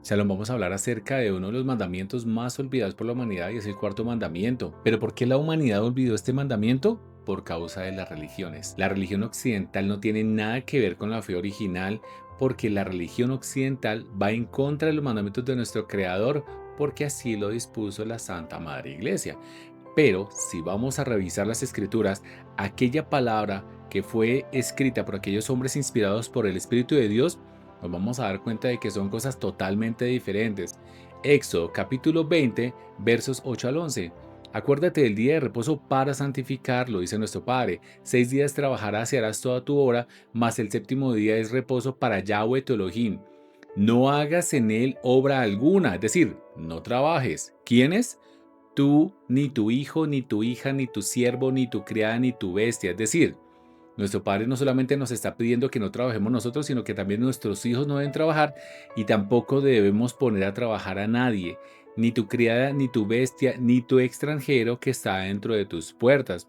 Shalom, vamos a hablar acerca de uno de los mandamientos más olvidados por la humanidad y es el cuarto mandamiento. ¿Pero por qué la humanidad olvidó este mandamiento? Por causa de las religiones. La religión occidental no tiene nada que ver con la fe original porque la religión occidental va en contra de los mandamientos de nuestro Creador porque así lo dispuso la Santa Madre Iglesia. Pero si vamos a revisar las escrituras, aquella palabra que fue escrita por aquellos hombres inspirados por el Espíritu de Dios, nos vamos a dar cuenta de que son cosas totalmente diferentes. Éxodo capítulo 20, versos 8 al 11. Acuérdate del día de reposo para santificarlo, dice nuestro Padre. 6 días trabajarás y harás toda tu obra, mas el séptimo día es reposo para Yahweh tu Elohim. No hagas en él obra alguna, es decir, no trabajes. ¿Quiénes? Tú, ni tu hijo, ni tu hija, ni tu siervo, ni tu criada, ni tu bestia. Es decir, nuestro Padre no solamente nos está pidiendo que no trabajemos nosotros, sino que también nuestros hijos no deben trabajar y tampoco debemos poner a trabajar a nadie, ni tu criada, ni tu bestia, ni tu extranjero que está dentro de tus puertas.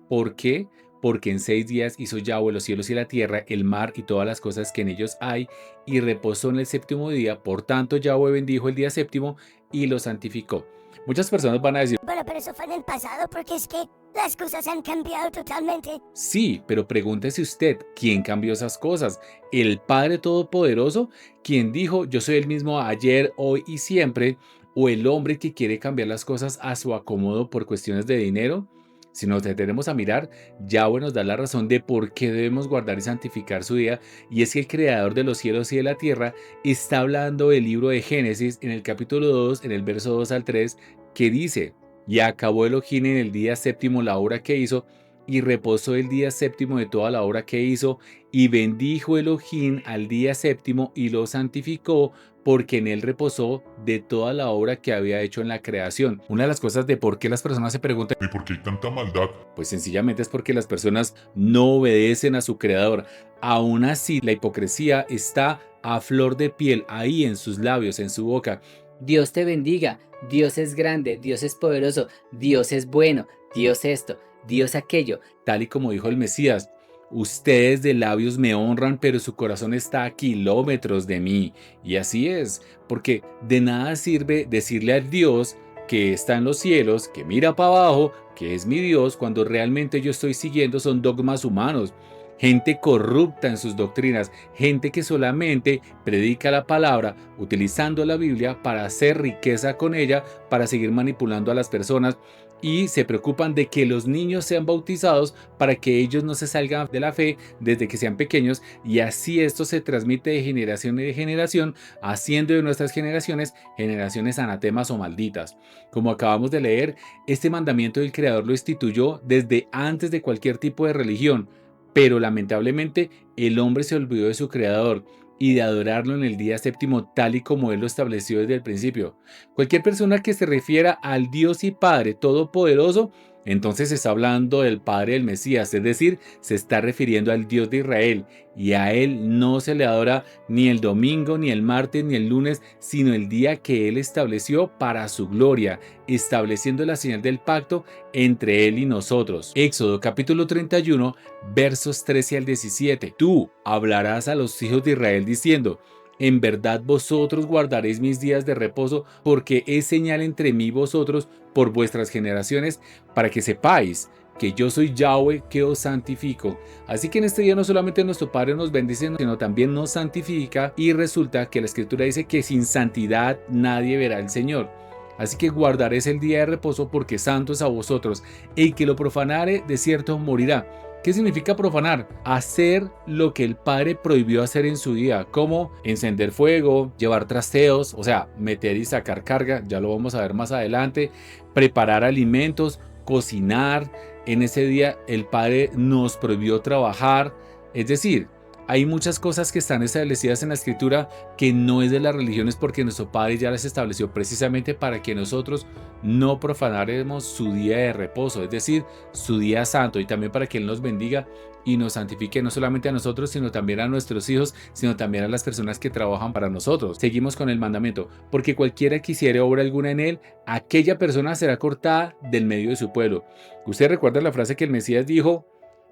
¿Por qué? Porque en 6 días hizo Yahweh los cielos y la tierra, el mar y todas las cosas que en ellos hay, y reposó en el séptimo día. Por tanto, Yahweh bendijo el día séptimo y lo santificó. Muchas personas van a decir, Bueno, pero eso fue en el pasado porque es que las cosas han cambiado totalmente. sí, pero pregúntese usted, ¿quién cambió esas cosas? ¿El Padre Todopoderoso, quien dijo, yo soy el mismo ayer, hoy y siempre? ¿O el hombre que quiere cambiar las cosas a su acomodo por cuestiones de dinero? Si nos detenemos a mirar, Yahweh nos da la razón de por qué debemos guardar y santificar su día, y es que el Creador de los cielos y de la tierra está hablando del libro de Génesis en el capítulo 2, en el verso 2 al 3, que dice, y acabó Elohim en el día séptimo la obra que hizo, y reposó el día séptimo de toda la obra que hizo, y bendijo Elohim al día séptimo y lo santificó, porque en él reposó de toda la obra que había hecho en la creación. Una de las cosas de por qué las personas se preguntan, ¿Y por qué hay tanta maldad? pues sencillamente es porque las personas no obedecen a su creador. Aún así, la hipocresía está a flor de piel, ahí en sus labios, en su boca. Dios te bendiga, Dios es grande, Dios es poderoso, Dios es bueno, Dios esto, Dios aquello. Tal y como dijo el Mesías, ustedes de labios me honran, pero su corazón está a kilómetros de mí. Y así es, porque de nada sirve decirle a Dios que está en los cielos, que mira para abajo, que es mi Dios, cuando realmente yo estoy siguiendo son dogmas humanos. Gente corrupta en sus doctrinas, gente que solamente predica la palabra utilizando la Biblia para hacer riqueza con ella, para seguir manipulando a las personas y se preocupan de que los niños sean bautizados para que ellos no se salgan de la fe desde que sean pequeños y así esto se transmite de generación en generación, haciendo de nuestras generaciones generaciones anatemas o malditas. Como acabamos de leer, este mandamiento del Creador lo instituyó desde antes de cualquier tipo de religión, pero lamentablemente el hombre se olvidó de su Creador y de adorarlo en el día séptimo tal y como Él lo estableció desde el principio. Cualquier persona que se refiera al Dios y Padre Todopoderoso, entonces está hablando del Padre del Mesías, es decir, se está refiriendo al Dios de Israel, y a Él no se le adora ni el domingo, ni el martes, ni el lunes, sino el día que Él estableció para su gloria, estableciendo la señal del pacto entre Él y nosotros. Éxodo capítulo 31, versos 13 al 17. Tú hablarás a los hijos de Israel diciendo, en verdad vosotros guardaréis mis días de reposo, porque es señal entre mí y vosotros por vuestras generaciones, para que sepáis que yo soy Yahweh que os santifico. Así que en este día no solamente nuestro Padre nos bendice, sino también nos santifica, y resulta que la Escritura dice que sin santidad nadie verá al Señor. Así que guardaréis el día de reposo porque santo es a vosotros. El que lo profanare de cierto morirá. ¿Qué significa profanar? Hacer lo que el Padre prohibió hacer en su día, como encender fuego, llevar trasteos, o sea, meter y sacar carga, ya lo vamos a ver más adelante, preparar alimentos, cocinar. En ese día el Padre nos prohibió trabajar, es decir, hay muchas cosas que están establecidas en la Escritura que no es de las religiones porque nuestro Padre ya las estableció precisamente para que nosotros no profanaremos su día de reposo, es decir, su día santo, y también para que Él nos bendiga y nos santifique no solamente a nosotros, sino también a nuestros hijos, sino también a las personas que trabajan para nosotros. Seguimos con el mandamiento, porque cualquiera que hiciere obra alguna en él, aquella persona será cortada del medio de su pueblo. Usted recuerda la frase que el Mesías dijo,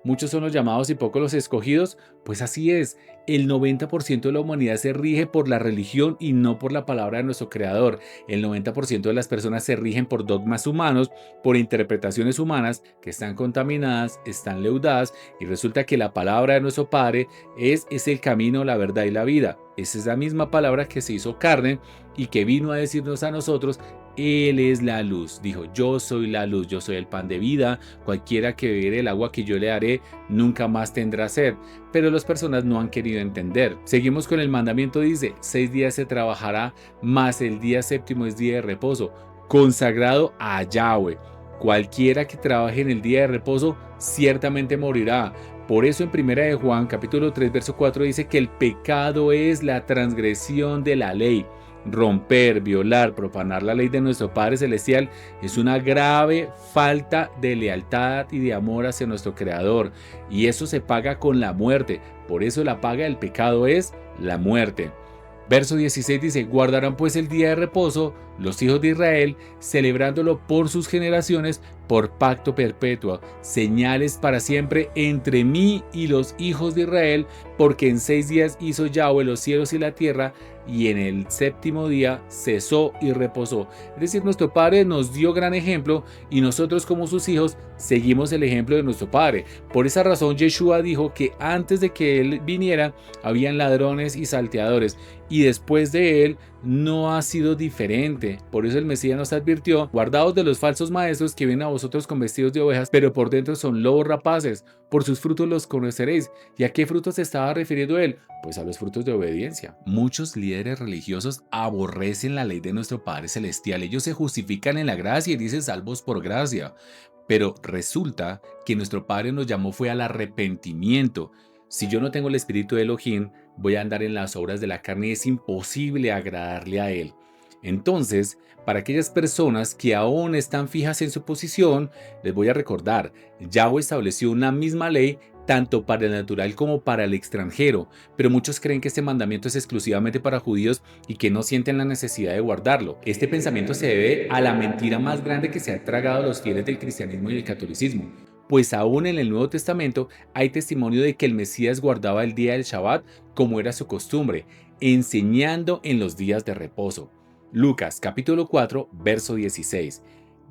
muchos son los llamados y pocos los escogidos. Pues así es, el 90% de la humanidad se rige por la religión y no por la palabra de nuestro Creador. El 90% de las personas se rigen por dogmas humanos, por interpretaciones humanas que están contaminadas, están leudadas, y resulta que la palabra de nuestro Padre es el camino, la verdad y la vida. Es esa misma palabra que se hizo carne y que vino a decirnos a nosotros: Él es la luz. Dijo: yo soy la luz, yo soy el pan de vida. Cualquiera que bebiere el agua que yo le daré nunca más tendrá sed. Pero las personas no han querido entender. Seguimos con el mandamiento. Dice: 6 días se trabajará, mas el día séptimo es día de reposo, consagrado a Yahweh. Cualquiera que trabaje en el día de reposo ciertamente morirá. Por eso en 1 de Juan capítulo 3 verso 4 dice que el pecado es la transgresión de la ley. Romper, violar, profanar la ley de nuestro Padre Celestial es una grave falta de lealtad y de amor hacia nuestro Creador, y eso se paga con la muerte. Por eso la paga del pecado es la muerte. Verso 16 dice: guardarán pues el día de reposo los hijos de Israel, celebrándolo por sus generaciones, por pacto perpetuo, señales para siempre entre mí y los hijos de Israel, porque en 6 días hizo Yahweh los cielos y la tierra, y en el séptimo día cesó y reposó. Es decir, nuestro Padre nos dio gran ejemplo y nosotros como sus hijos seguimos el ejemplo de nuestro Padre. Por esa razón Yeshua dijo que antes de que Él viniera habían ladrones y salteadores, y después de Él no ha sido diferente. Por eso el Mesías nos advirtió: guardaos de los falsos maestros que vienen a vosotros con vestidos de ovejas, pero por dentro son lobos rapaces. Por sus frutos los conoceréis. ¿Y a qué frutos se estaba refiriendo Él? Pues a los frutos de obediencia. Muchos líderes religiosos aborrecen la ley de nuestro Padre Celestial. Ellos se justifican en la gracia y dicen: salvos por gracia. Pero resulta que nuestro Padre nos llamó fue al arrepentimiento. Si yo no tengo el espíritu de Elohim, voy a andar en las obras de la carne y es imposible agradarle a Él. Entonces, para aquellas personas que aún están fijas en su posición, les voy a recordar: Yahweh estableció una misma ley tanto para el natural como para el extranjero, pero muchos creen que este mandamiento es exclusivamente para judíos y que no sienten la necesidad de guardarlo. Este pensamiento se debe a la mentira más grande que se han tragado los fieles del cristianismo y el catolicismo. Pues aún en el Nuevo Testamento hay testimonio de que el Mesías guardaba el día del Shabbat como era su costumbre, enseñando en los días de reposo. Lucas capítulo 4 verso 16.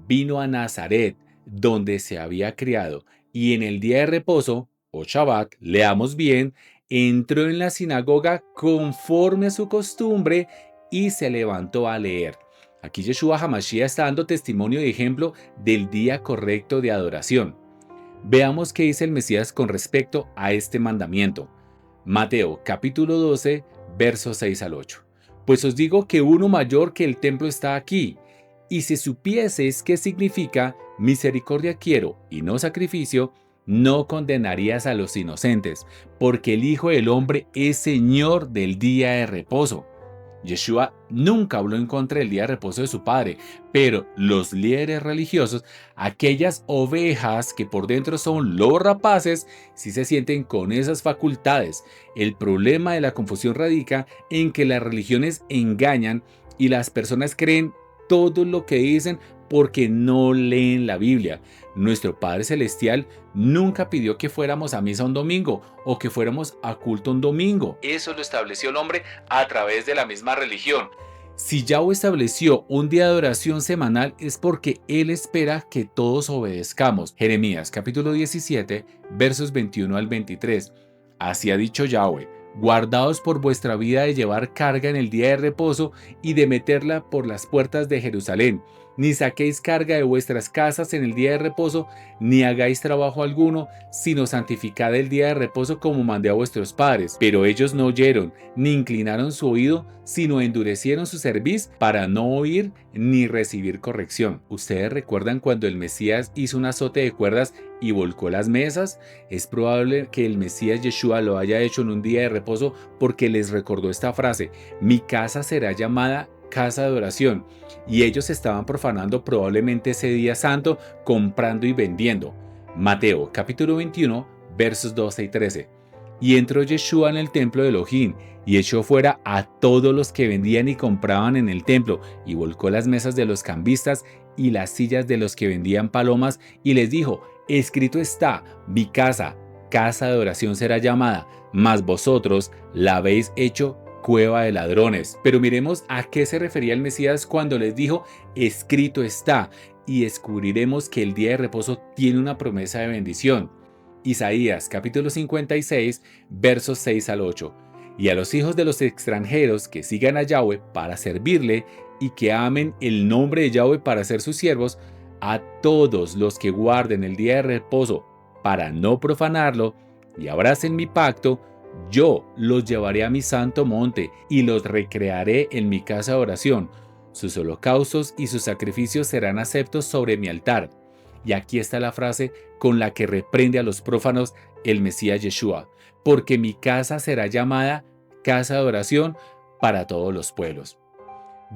Vino a Nazaret, donde se había criado, y en el día de reposo, o Shabbat, leamos bien, entró en la sinagoga conforme a su costumbre y se levantó a leer. Aquí Yeshua HaMashiach está dando testimonio y ejemplo del día correcto de adoración. Veamos qué dice el Mesías con respecto a este mandamiento. Mateo capítulo 12, versos 6 al 8. Pues os digo que uno mayor que el templo está aquí, y si supieseis qué significa misericordia quiero y no sacrificio, no condenarías a los inocentes, porque el Hijo del Hombre es Señor del día de reposo. Yeshua nunca habló en contra del día de reposo de su Padre, pero los líderes religiosos, aquellas ovejas que por dentro son lobos rapaces, sí se sienten con esas facultades. El problema de la confusión radica en que las religiones engañan y las personas creen todo lo que dicen porque no leen la Biblia. Nuestro Padre Celestial nunca pidió que fuéramos a misa un domingo o que fuéramos a culto un domingo. Eso lo estableció el hombre a través de la misma religión. Si Yahweh estableció un día de oración semanal es porque Él espera que todos obedezcamos. Jeremías capítulo 17 versos 21 al 23. Así ha dicho Yahweh: guardaos por vuestra vida de llevar carga en el día de reposo y de meterla por las puertas de Jerusalén. Ni saquéis carga de vuestras casas en el día de reposo, ni hagáis trabajo alguno, sino santificad el día de reposo como mandé a vuestros padres. Pero ellos no oyeron, ni inclinaron su oído, sino endurecieron su cerviz para no oír ni recibir corrección. ¿Ustedes recuerdan cuando el Mesías hizo un azote de cuerdas y volcó las mesas? Es probable que el Mesías Yeshua lo haya hecho en un día de reposo porque les recordó esta frase: mi casa será llamada casa de oración, y ellos estaban profanando probablemente ese día santo comprando y vendiendo. Mateo capítulo 21 versos 12 y 13. Y entró Yeshua en el templo de Elohim y echó fuera a todos los que vendían y compraban en el templo, y volcó las mesas de los cambistas y las sillas de los que vendían palomas, y les dijo: escrito está, mi casa, casa de oración será llamada, mas vosotros la habéis hecho cueva de ladrones. Pero miremos a qué se refería el Mesías cuando les dijo, escrito está, y descubriremos que el día de reposo tiene una promesa de bendición. Isaías capítulo 56, versos 6 al 8. Y a los hijos de los extranjeros que sigan a Yahweh para servirle y que amen el nombre de Yahweh para ser sus siervos, a todos los que guarden el día de reposo para no profanarlo y abracen mi pacto, yo los llevaré a mi santo monte y los recrearé en mi casa de oración. Sus holocaustos y sus sacrificios serán aceptos sobre mi altar. Y aquí está la frase con la que reprende a los prófanos el Mesías Yeshua, porque mi casa será llamada casa de oración para todos los pueblos.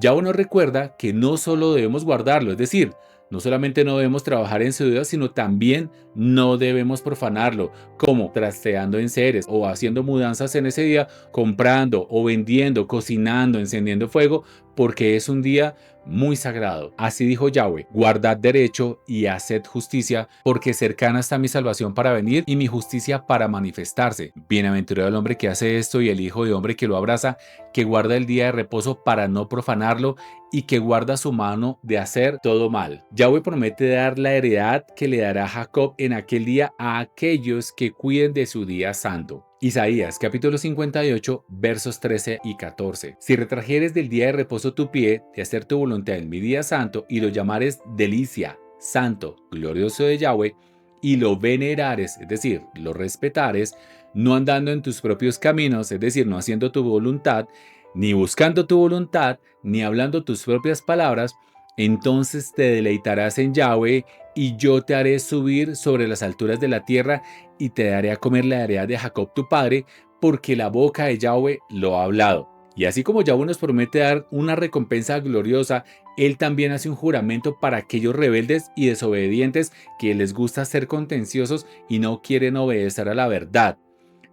Ya uno recuerda que no solo debemos guardarlo, es decir, no solamente no debemos trabajar en su deuda, sino también no debemos profanarlo, como trasteando en seres o haciendo mudanzas en ese día, comprando o vendiendo, cocinando, encendiendo fuego, porque es un día muy sagrado. Así dijo Yahweh, guardad derecho y haced justicia, porque cercana está mi salvación para venir y mi justicia para manifestarse. Bienaventurado el hombre que hace esto y el hijo de hombre que lo abraza, que guarda el día de reposo para no profanarlo y que guarda su mano de hacer todo mal. Yahweh promete dar la heredad que le dará Jacob en aquel día a aquellos que cuiden de su día santo. Isaías capítulo 58 versos 13 y 14. Si retrajeres del día de reposo tu pie de hacer tu voluntad en mi día santo y lo llamares delicia, santo, glorioso de Yahweh, y lo venerares, es decir, lo respetares, no andando en tus propios caminos, es decir, no haciendo tu voluntad, ni buscando tu voluntad, ni hablando tus propias palabras, entonces te deleitarás en Yahweh y yo te haré subir sobre las alturas de la tierra y te daré a comer la heredad de Jacob tu padre, porque la boca de Yahweh lo ha hablado. Y así como Yahweh nos promete dar una recompensa gloriosa, Él también hace un juramento para aquellos rebeldes y desobedientes que les gusta ser contenciosos y no quieren obedecer a la verdad.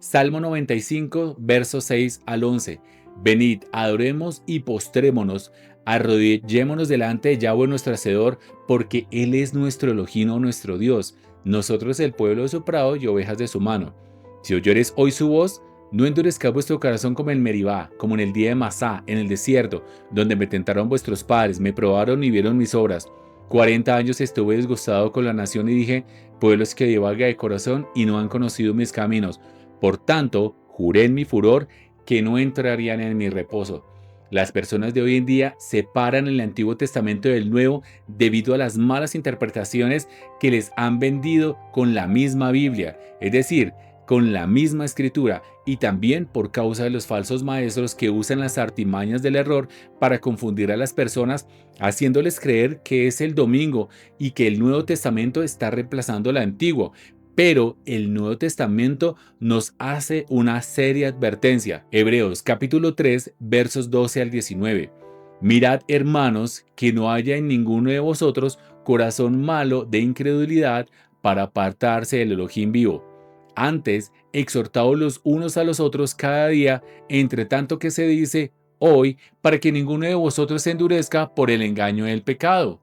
Salmo 95, versos 6 al 11. Venid, adoremos y postrémonos, arrodillémonos delante de Yahweh nuestro Hacedor, porque Él es nuestro Elohim, nuestro Dios, nosotros el pueblo de su prado y ovejas de su mano. Si oyeres hoy su voz, no endurezcáis vuestro corazón como en Meribá, como en el día de Masá, en el desierto, donde me tentaron vuestros padres, me probaron y vieron mis obras. 40 años estuve disgustado con la nación y dije, pueblos que divagan de corazón y no han conocido mis caminos. Por tanto, juré en mi furor que no entrarían en mi reposo. Las personas de hoy en día separan el Antiguo Testamento del Nuevo debido a las malas interpretaciones que les han vendido con la misma Biblia, es decir, con la misma escritura, y también por causa de los falsos maestros que usan las artimañas del error para confundir a las personas, haciéndoles creer que es el domingo y que el Nuevo Testamento está reemplazando el Antiguo. Pero el Nuevo Testamento nos hace una seria advertencia. Hebreos capítulo 3 versos 12 al 19. Mirad, hermanos, que no haya en ninguno de vosotros corazón malo de incredulidad para apartarse del Elohim vivo. Antes, exhortaos los unos a los otros cada día, entre tanto que se dice hoy, para que ninguno de vosotros se endurezca por el engaño del pecado.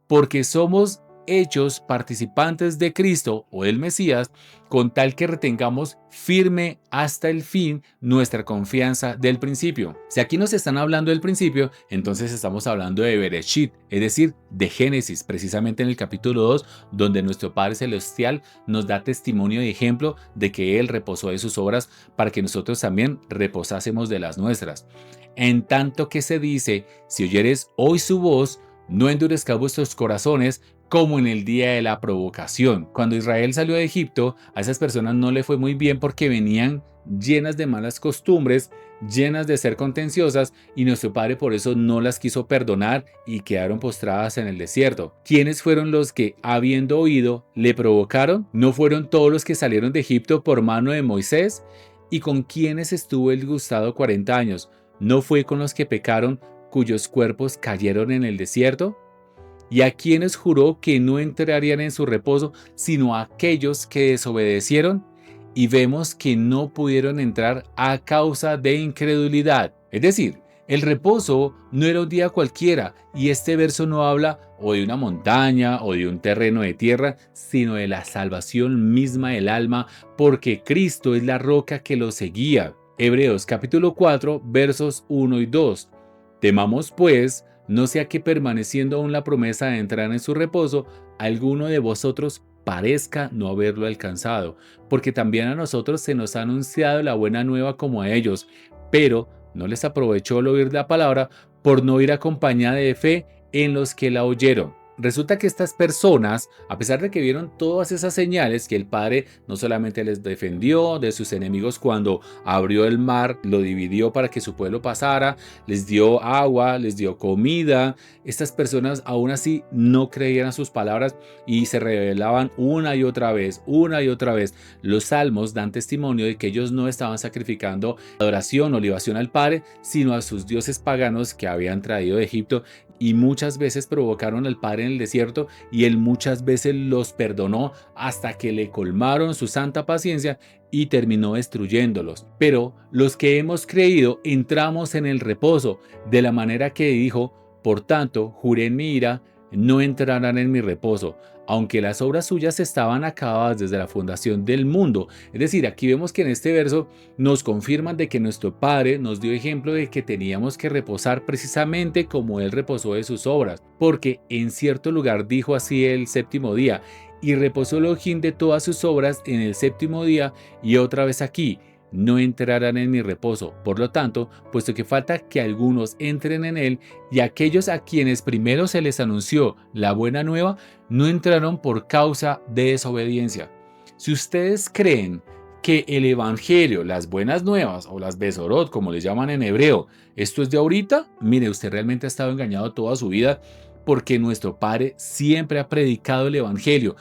Porque somos hechos participantes de Cristo o del Mesías, con tal que retengamos firme hasta el fin nuestra confianza del principio. Si aquí nos están hablando del principio, entonces estamos hablando de Bereshit, es decir, de Génesis, precisamente en el capítulo 2, donde nuestro Padre Celestial nos da testimonio y ejemplo de que Él reposó de sus obras para que nosotros también reposásemos de las nuestras. En tanto que se dice, si oyeres hoy su voz, no endurezcáis vuestros corazones como en el día de la provocación. Cuando Israel salió de Egipto, a esas personas no le fue muy bien porque venían llenas de malas costumbres, llenas de ser contenciosas, y nuestro Padre por eso no las quiso perdonar y quedaron postradas en el desierto. ¿Quiénes fueron los que, habiendo oído, le provocaron? ¿No fueron todos los que salieron de Egipto por mano de Moisés? ¿Y con quiénes estuvo el disgustado 40 años? ¿No fue con los que pecaron, cuyos cuerpos cayeron en el desierto? ¿Y a quienes juró que no entrarían en su reposo, sino a aquellos que desobedecieron? Y vemos que no pudieron entrar a causa de incredulidad. Es decir, El reposo no era un día cualquiera, y este verso no habla o de una montaña o de un terreno de tierra, sino de la salvación misma del alma, porque Cristo es la roca que lo seguía. Hebreos capítulo 4, versos 1 y 2. Temamos pues, no sea que permaneciendo aún la promesa de entrar en su reposo, alguno de vosotros parezca no haberlo alcanzado, porque también a nosotros se nos ha anunciado la buena nueva como a ellos, pero no les aprovechó el oír la palabra por no ir acompañada de fe en los que la oyeron. Resulta que estas personas, a pesar de que vieron todas esas señales que el Padre no solamente les defendió de sus enemigos cuando abrió el mar, lo dividió para que su pueblo pasara, les dio agua, les dio comida, estas personas aún así no creían a sus palabras y se rebelaban una y otra vez, una y otra vez. Los salmos dan testimonio de que ellos no estaban sacrificando adoración o libación al Padre, sino a sus dioses paganos que habían traído de Egipto, y muchas veces provocaron al Padre en el desierto, y Él muchas veces los perdonó hasta que le colmaron su santa paciencia y terminó destruyéndolos. Pero los que hemos creído entramos en el reposo, de la manera que dijo: por tanto, juré en mi ira, no entrarán en mi reposo, aunque las obras suyas estaban acabadas desde la fundación del mundo. Es decir, aquí vemos que en este verso nos confirman de que nuestro Padre nos dio ejemplo de que teníamos que reposar precisamente como Él reposó de sus obras, porque en cierto lugar dijo así el séptimo día: y reposó Elohim de todas sus obras en el séptimo día, y otra vez aquí: no entrarán en mi reposo. Por lo tanto, puesto que falta que algunos entren en él, y aquellos a quienes primero se les anunció la buena nueva, no entraron por causa de desobediencia. Si ustedes creen que el evangelio, las buenas nuevas o las besorot, como les llaman en hebreo, esto es de ahorita, mire, usted realmente ha estado engañado toda su vida, porque nuestro Padre siempre ha predicado el evangelio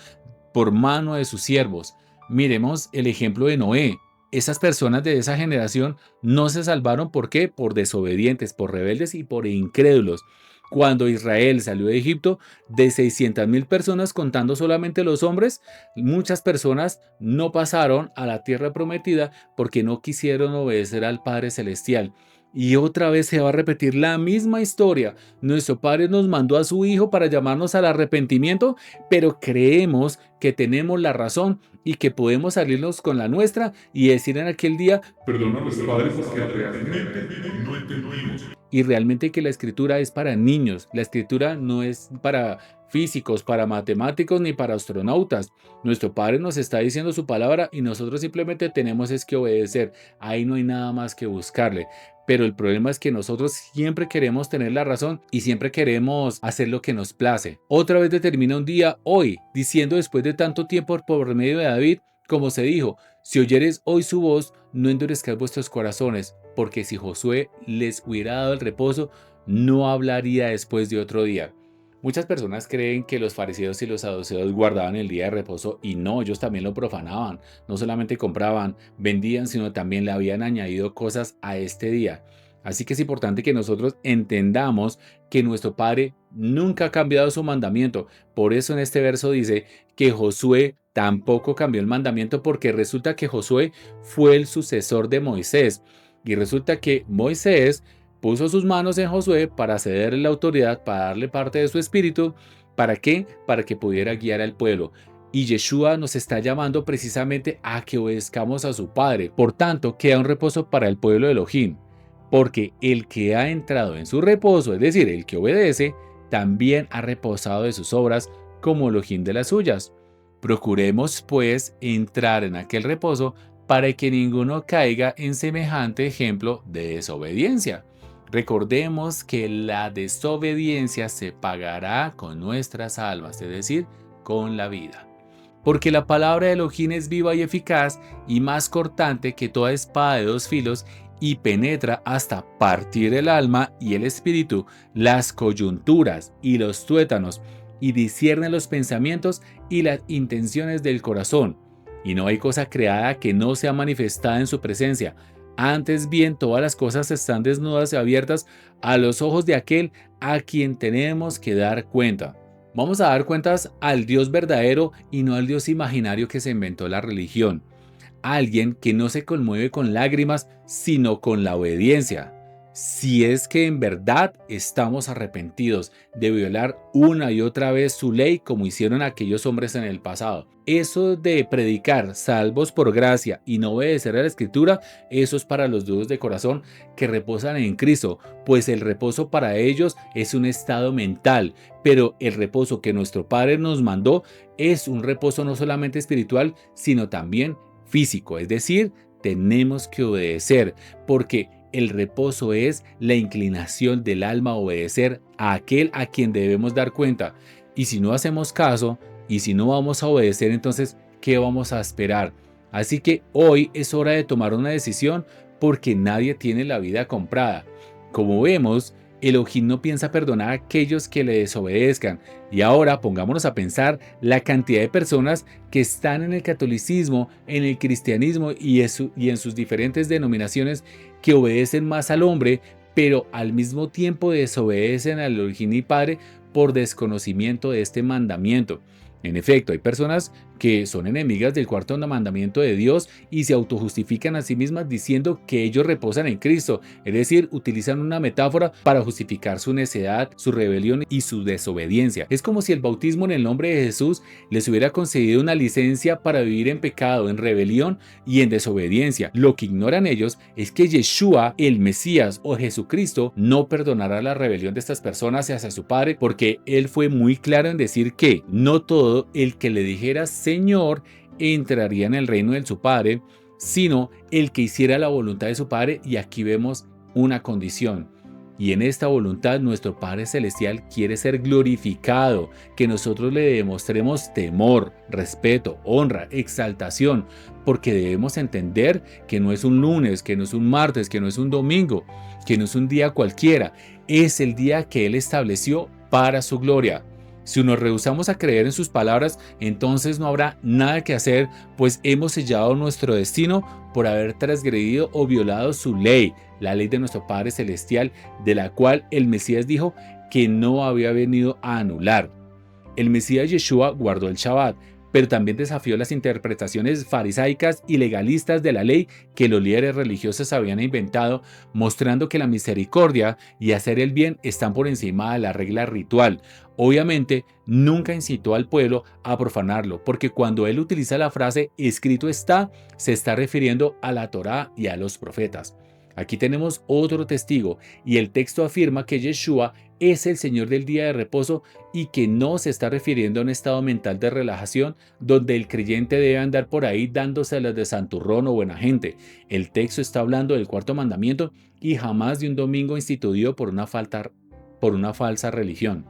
por mano de sus siervos. Miremos el ejemplo de Noé. Esas personas de esa generación no se salvaron. ¿Por qué? Por desobedientes, por rebeldes y por incrédulos. Cuando Israel salió de Egipto, de 600,000 personas, contando solamente los hombres, muchas personas no pasaron a la tierra prometida porque no quisieron obedecer al Padre Celestial. Y otra vez se va a repetir la misma historia. Nuestro Padre nos mandó a su Hijo para llamarnos al arrepentimiento, pero creemos que tenemos la razón y que podemos salirnos con la nuestra y decir en aquel día: Perdona a los padres porque realmente no entendimos. y realmente que la escritura es para niños. La escritura no es para físicos, para matemáticos ni para astronautas. Nuestro Padre nos está diciendo su palabra y nosotros simplemente tenemos es que obedecer. Ahí no hay nada más que buscarle. Pero el problema es que nosotros siempre queremos tener la razón y siempre queremos hacer lo que nos place. Otra vez determina un día hoy, diciendo después de tanto tiempo por medio de David, como se dijo: si oyeres hoy su voz, no endurezcáis vuestros corazones, porque si Josué les hubiera dado el reposo, no hablaría después de otro día. Muchas personas creen que los fariseos y los saduceos guardaban el día de reposo, y no, ellos también lo profanaban. No solamente compraban, vendían, sino también le habían añadido cosas a este día. Así que es importante que nosotros entendamos que nuestro Padre nunca ha cambiado su mandamiento. Por eso en este verso dice que Josué tampoco cambió el mandamiento, porque resulta que Josué fue el sucesor de Moisés. Y resulta que Moisés puso sus manos en Josué para cederle la autoridad, para darle parte de su espíritu. ¿Para qué? Para que pudiera guiar al pueblo. Y Yeshua nos está llamando precisamente a que obedezcamos a su Padre. Por tanto, queda un reposo para el pueblo de Elohim. Porque el que ha entrado en su reposo, es decir, el que obedece, también ha reposado de sus obras como Elohim de las suyas. Procuremos, pues, entrar en aquel reposo para que ninguno caiga en semejante ejemplo de desobediencia. Recordemos que la desobediencia se pagará con nuestras almas, es decir, con la vida. Porque la palabra de Elohim es viva y eficaz y más cortante que toda espada de dos filos, y penetra hasta partir el alma y el espíritu, las coyunturas y los tuétanos, y discierne los pensamientos y las intenciones del corazón. Y no hay cosa creada que no sea manifestada en su presencia. Antes bien, todas las cosas están desnudas y abiertas a los ojos de aquel a quien tenemos que dar cuenta. Vamos a dar cuentas al Dios verdadero y no al Dios imaginario que se inventó la religión. Alguien que no se conmueve con lágrimas, sino con la obediencia. si es que en verdad estamos arrepentidos de violar una y otra vez su ley como hicieron aquellos hombres en el pasado. Eso de predicar salvos por gracia y no obedecer a la Escritura, eso es para los duros de corazón que reposan en Cristo, pues el reposo para ellos es un estado mental, pero el reposo que nuestro Padre nos mandó es un reposo no solamente espiritual, sino también físico, es decir, tenemos que obedecer, porque el reposo es la inclinación del alma a obedecer a aquel a quien debemos dar cuenta. Y si no hacemos caso, y si no vamos a obedecer, entonces, ¿qué vamos a esperar? Así que hoy es hora de tomar una decisión porque nadie tiene la vida comprada. Como vemos, Elohim no piensa perdonar a aquellos que le desobedezcan. Y ahora pongámonos a pensar la cantidad de personas que están en el catolicismo, en el cristianismo y en sus diferentes denominaciones que obedecen más al hombre, pero al mismo tiempo desobedecen al Elohim y Padre por desconocimiento de este mandamiento. En efecto, hay personas que son enemigas del cuarto mandamiento de Dios y se autojustifican a sí mismas diciendo que ellos reposan en Cristo, es decir, utilizan una metáfora para justificar su necedad, su rebelión y su desobediencia. Es como si el bautismo en el nombre de Jesús les hubiera concedido una licencia para vivir en pecado, en rebelión y en desobediencia. Lo que ignoran ellos es que Yeshua, el Mesías o Jesucristo, no perdonará la rebelión de estas personas hacia su Padre, porque Él fue muy claro en decir que no todo el que le dijera Señor entraría en el reino de su Padre, sino el que hiciera la voluntad de su Padre. Y aquí vemos una condición. Y en esta voluntad nuestro Padre Celestial quiere ser glorificado, que nosotros le demostremos temor, respeto, honra, exaltación, porque debemos entender que no es un lunes, que no es un martes, que no es un domingo, que no es un día cualquiera, es el día que Él estableció para su gloria. Si nos rehusamos a creer en sus palabras, entonces no habrá nada que hacer, pues hemos sellado nuestro destino por haber transgredido o violado su ley, la ley de nuestro Padre Celestial, de la cual el Mesías dijo que no había venido a anular. El Mesías Yeshua guardó el Shabbat, pero también desafió las interpretaciones farisaicas y legalistas de la ley que los líderes religiosos habían inventado, mostrando que la misericordia y hacer el bien están por encima de la regla ritual. Obviamente, nunca incitó al pueblo a profanarlo, porque cuando él utiliza la frase escrito está, se está refiriendo a la Torá y a los profetas. Aquí tenemos otro testigo, y el texto afirma que Yeshua es el Señor del día de reposo y que no se está refiriendo a un estado mental de relajación donde el creyente debe andar por ahí dándose las de santurrón o buena gente. El texto está hablando del cuarto mandamiento y jamás de un domingo instituido por una falsa religión.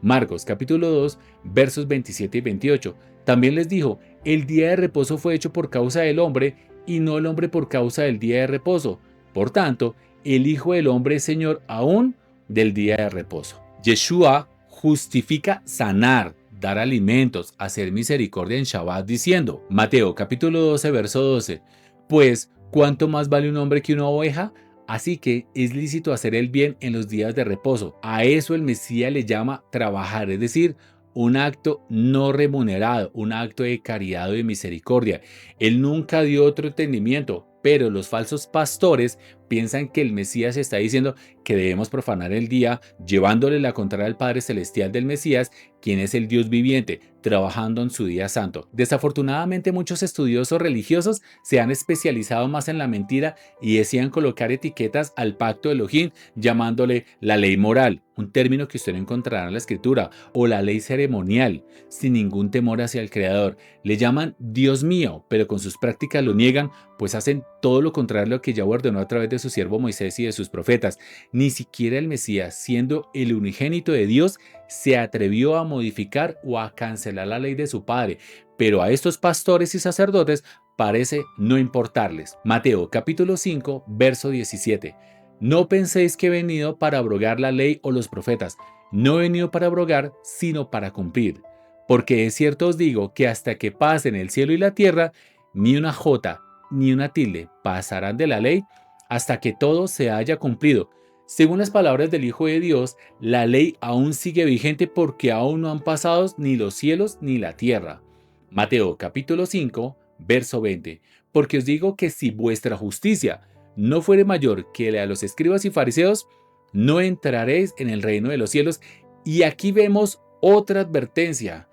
Marcos capítulo 2 versos 27 y 28. También les dijo, el día de reposo fue hecho por causa del hombre y no el hombre por causa del día de reposo. Por tanto, el Hijo del Hombre es Señor aún del día de reposo. Yeshua justifica sanar, dar alimentos, hacer misericordia en Shabbat diciendo, Mateo capítulo 12 verso 12, pues ¿cuánto más vale un hombre que una oveja? Así que es lícito hacer el bien en los días de reposo. A eso el Mesías le llama trabajar, es decir, un acto no remunerado, un acto de caridad o de misericordia. Él nunca dio otro entendimiento, pero los falsos pastores piensan que el Mesías está diciendo que debemos profanar el día, llevándole la contraria al Padre Celestial del Mesías, quien es el Dios viviente, trabajando en su día santo. Desafortunadamente, muchos estudiosos religiosos se han especializado más en la mentira y desean colocar etiquetas al pacto de Elohim, llamándole la ley moral, un término que usted no encontrará en la Escritura, o la ley ceremonial, sin ningún temor hacia el Creador. Le llaman Dios mío, pero con sus prácticas lo niegan, pues hacen todo lo contrario a lo que ya ordenó a través de su siervo Moisés y de sus profetas. Ni siquiera el Mesías, siendo el unigénito de Dios, se atrevió a modificar o a cancelar la ley de su Padre, pero a estos pastores y sacerdotes parece no importarles. Mateo capítulo 5, verso 17. No penséis que he venido para abrogar la ley o los profetas. No he venido para abrogar, sino para cumplir. Porque de cierto os digo que hasta que pasen el cielo y la tierra, ni una jota ni una tilde pasarán de la ley hasta que todo se haya cumplido. Según las palabras del Hijo de Dios, la ley aún sigue vigente porque aún no han pasado ni los cielos ni la tierra. Mateo capítulo 5, verso 20. Porque os digo que si vuestra justicia no fuere mayor que la de los escribas y fariseos, no entraréis en el reino de los cielos. Y aquí vemos otra advertencia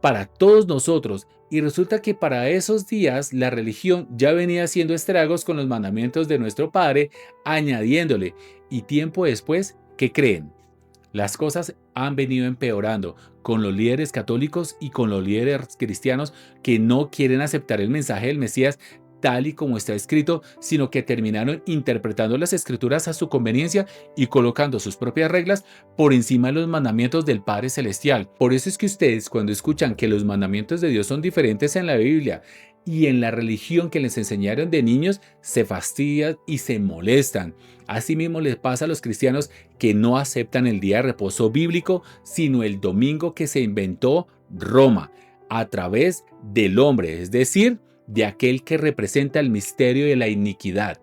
para todos nosotros. Y resulta que para esos días la religión ya venía haciendo estragos con los mandamientos de nuestro Padre, añadiéndole. Y tiempo después, ¿qué creen? Las cosas han venido empeorando con los líderes católicos y con los líderes cristianos que no quieren aceptar el mensaje del Mesías tal y como está escrito, sino que terminaron interpretando las escrituras a su conveniencia y colocando sus propias reglas por encima de los mandamientos del Padre Celestial. Por eso es que ustedes, cuando escuchan que los mandamientos de Dios son diferentes en la Biblia y en la religión que les enseñaron de niños, se fastidian y se molestan. Asimismo les pasa a los cristianos que no aceptan el día de reposo bíblico, sino el domingo que se inventó Roma a través del hombre, es decir, de aquel que representa el misterio de la iniquidad.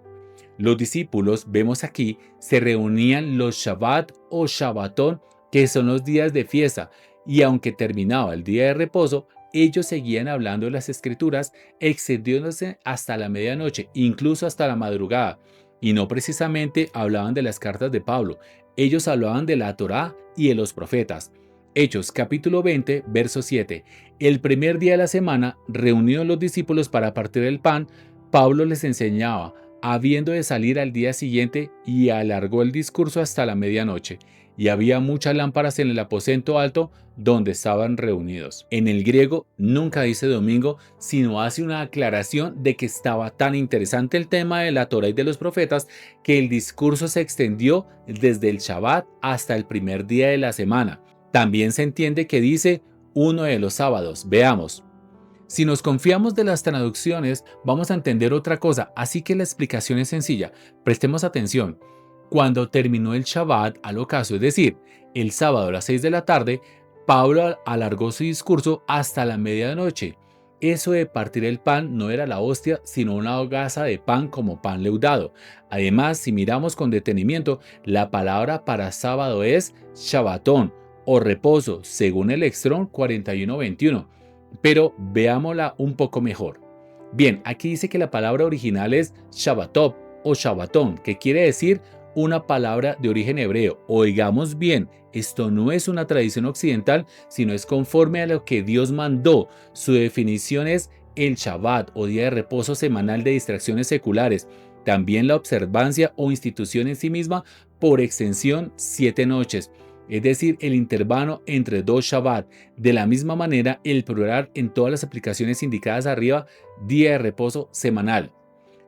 Los discípulos, vemos aquí, se reunían los Shabbat o Shabbatón, que son los días de fiesta, y aunque terminaba el día de reposo, ellos seguían hablando de las escrituras, extendiéndose hasta la medianoche, incluso hasta la madrugada, y no precisamente hablaban de las cartas de Pablo, ellos hablaban de la Torá y de los profetas. Hechos capítulo 20, verso 7. El primer día de la semana, reunidos los discípulos para partir el pan, Pablo les enseñaba, habiendo de salir al día siguiente, y alargó el discurso hasta la medianoche. Y había muchas lámparas en el aposento alto donde estaban reunidos. En el griego nunca dice domingo, sino hace una aclaración de que estaba tan interesante el tema de la Torá y de los profetas que el discurso se extendió desde el Shabbat hasta el primer día de la semana. También se entiende que dice uno de los sábados. Veamos. Si nos confiamos de las traducciones, vamos a entender otra cosa, así que la explicación es sencilla. Prestemos atención. Cuando terminó el Shabbat al ocaso, es decir, el sábado a las 6 de la tarde, Pablo alargó su discurso hasta la medianoche. Eso de partir el pan no era la hostia, sino una hogaza de pan como pan leudado. Además, si miramos con detenimiento, la palabra para sábado es Shabbatón o reposo, según el Strong 4121. Pero veámosla un poco mejor. Bien, aquí dice que la palabra original es Shabbatov o Shabbatón, que quiere decir una palabra de origen hebreo. Oigamos bien, esto no es una tradición occidental, sino es conforme a lo que Dios mandó. Su definición es el Shabbat o día de reposo semanal de distracciones seculares. También la observancia o institución en sí misma, por extensión, 7 noches. Es decir, el intervalo entre 2 Shabbat. De la misma manera, el plural en todas las aplicaciones indicadas arriba, día de reposo semanal.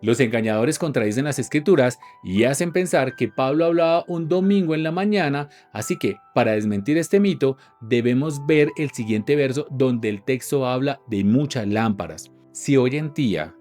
Los engañadores contradicen las escrituras y hacen pensar que Pablo hablaba un domingo en la mañana, así que para desmentir este mito debemos ver el siguiente verso donde el texto habla de muchas lámparas. Si hoy en día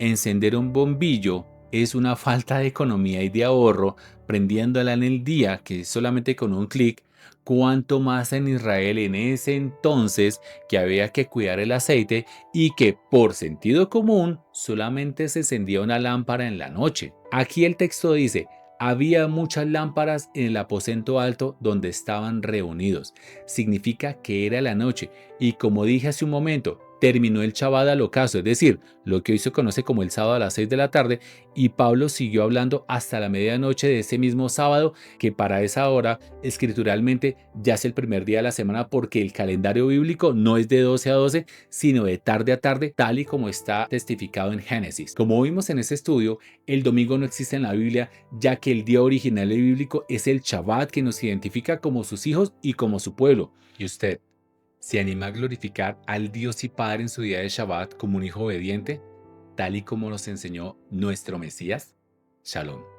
encender un bombillo es una falta de economía y de ahorro, prendiéndola en el día, que es solamente con un clic, cuánto más en Israel en ese entonces, que había que cuidar el aceite y que por sentido común solamente se encendía una lámpara en la noche. Aquí el texto dice, había muchas lámparas en el aposento alto donde estaban reunidos. Significa que era la noche y, como dije hace un momento, terminó el Shabbat al ocaso, es decir, lo que hoy se conoce como el sábado a las 6 de la tarde, y Pablo siguió hablando hasta la medianoche de ese mismo sábado, que para esa hora escrituralmente ya es el primer día de la semana, porque el calendario bíblico no es de 12 a 12, sino de tarde a tarde, tal y como está testificado en Génesis. Como vimos en este estudio, el domingo no existe en la Biblia, ya que el día original bíblico es el Shabbat, que nos identifica como sus hijos y como su pueblo. ¿Y usted se anima a glorificar al Dios y Padre en su día de Shabbat como un hijo obediente, tal y como nos enseñó nuestro Mesías? Shalom.